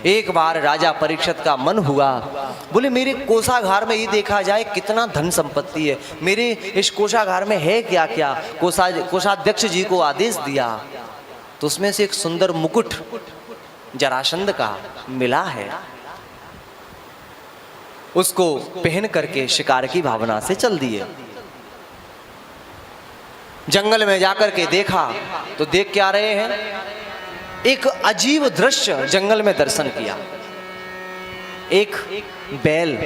एक बार राजा परीक्षित का मन हुआ, बोले मेरे कोषागार में ये देखा जाए कितना धन संपत्ति है, मेरे इस कोषागार में है क्या क्या। कोषाध्यक्ष जी को आदेश दिया तो उसमें से एक सुंदर मुकुट जरासंध का मिला है, उसको पहन करके शिकार की भावना से चल दिए। जंगल में जाकर के देखा तो देख क्या रहे हैं, एक अजीब दृश्य जंगल में दर्शन किया। एक बैल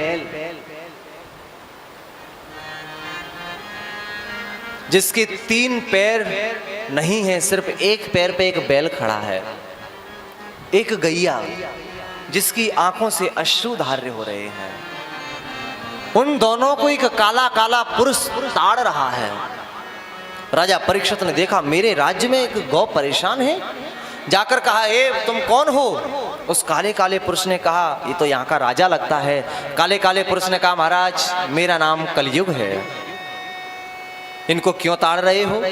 जिसके 3 पैर नहीं है, सिर्फ एक पैर पे एक बैल खड़ा है। एक गैया जिसकी आंखों से अश्रु धार्य हो रहे हैं। उन दोनों को एक काला काला पुरुष ताड़ रहा है। राजा परीक्षित ने देखा मेरे राज्य में एक गौ परेशान है, जाकर कहा ए तुम कौन हो। उस काले काले पुरुष ने कहा ये तो यहाँ का राजा लगता है। काले काले पुरुष ने कहा महाराज मेरा नाम कलयुग है, इनको क्यों ताड़ रहे हो।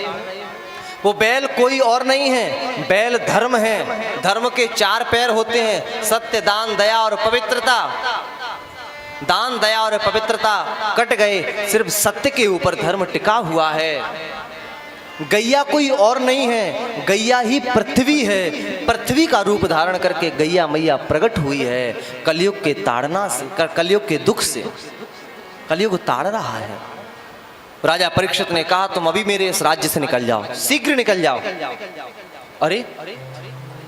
वो बैल कोई और नहीं है, बैल धर्म है। धर्म के 4 पैर होते हैं, सत्य, दान, दया और पवित्रता। दान, दया और पवित्रता कट गए, सिर्फ सत्य के ऊपर धर्म टिका हुआ है। गैया कोई और नहीं है, गैया ही पृथ्वी है। पृथ्वी का रूप धारण करके गैया मैया प्रकट हुई है। कलयुग के ताड़ना से, कलयुग के दुख से कलयुग ताड़ रहा है। राजा परीक्षित ने कहा तुम अभी मेरे इस राज्य से निकल जाओ, शीघ्र निकल जाओ। अरे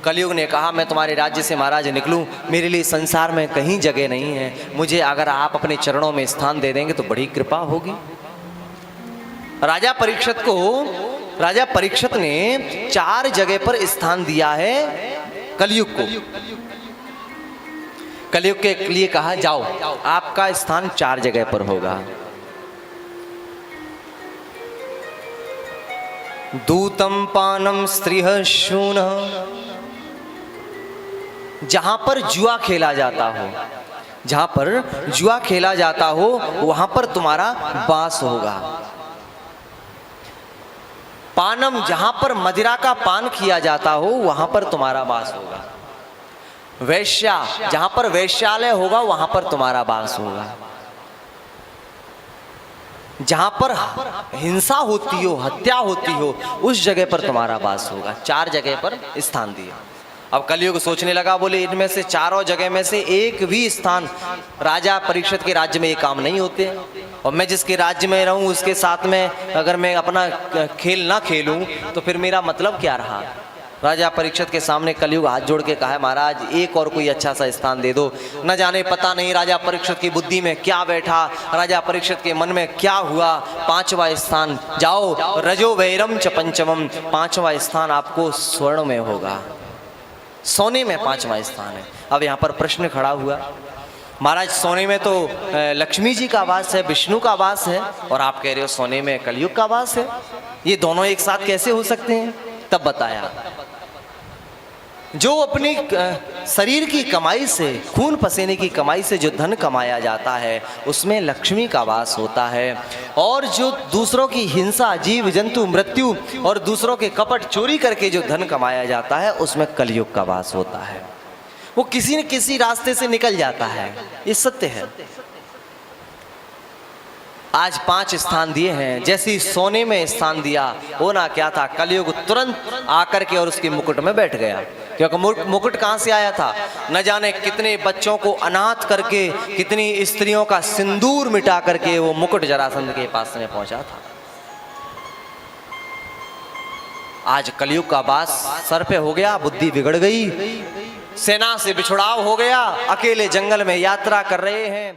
कलयुग ने कहा मैं तुम्हारे राज्य से महाराज निकलूं, मेरे लिए संसार में कहीं जगह नहीं है, मुझे अगर आप अपने चरणों में स्थान दे देंगे तो बड़ी कृपा होगी। राजा परीक्षित ने 4 जगह पर स्थान दिया है कलयुग को। कलयुग के लिए कहा जाओ आपका स्थान 4 जगह पर होगा। दूतम पानम स्त्रीह शून, जहां पर जुआ खेला जाता हो, जहां पर जुआ खेला जाता हो वहां पर तुम्हारा वास होगा। पानम, जहां पर मदिरा का पान किया जाता हो वहां पर तुम्हारा वास होगा। वैश्या, जहां पर वैश्यालय होगा वहां पर तुम्हारा वास होगा। जहां पर हिंसा होती हो, हत्या होती हो, उस जगह पर तुम्हारा वास होगा। 4 जगह पर स्थान दिया। अब कलयुग सोचने लगा, बोले इनमें से चारों जगह में से एक भी स्थान राजा परीक्षित के राज्य में ये काम नहीं होते, और मैं जिसके राज्य में रहूं उसके साथ में अगर मैं अपना खेल ना खेलूं तो फिर मेरा मतलब क्या रहा। राजा परीक्षित के सामने कलयुग हाथ जोड़ के कहा महाराज एक और कोई अच्छा सा स्थान दे दो। न जाने पता नहीं राजा परीक्षित की बुद्धि में क्या बैठा, राजा परीक्षित के मन में क्या हुआ। 5वां स्थान जाओ, रजो वैरम च पंचमम, 5वां स्थान आपको स्वर्ण में होगा, सोने में 5वां स्थान है। अब यहाँ पर प्रश्न खड़ा हुआ, महाराज सोने में तो लक्ष्मी जी का वास है, विष्णु का वास है, और आप कह रहे हो सोने में कलयुग का वास है, ये दोनों एक साथ कैसे हो सकते हैं। तब बताया जो अपनी शरीर की कमाई से, खून पसीने की कमाई से जो धन कमाया जाता है उसमें लक्ष्मी का वास होता है, और जो दूसरों की हिंसा, जीव जंतु मृत्यु और दूसरों के कपट चोरी करके जो धन कमाया जाता है उसमें कलयुग का वास होता है। वो किसी न किसी रास्ते से निकल जाता है, ये सत्य है। आज 5 स्थान दिए हैं, जैसे ही सोने में स्थान दिया होना क्या था, कलयुग तुरंत आकर के और उसके मुकुट में बैठ गया। क्योंकि मुकुट कहाँ से आया था, न जाने कितने बच्चों को अनाथ करके, कितनी स्त्रियों का सिंदूर मिटा करके वो मुकुट जरासंध के पास में पहुंचा था। आज कलयुग का वास सर पे हो गया, बुद्धि बिगड़ गई, सेना से बिछुड़ाव हो गया, अकेले जंगल में यात्रा कर रहे हैं।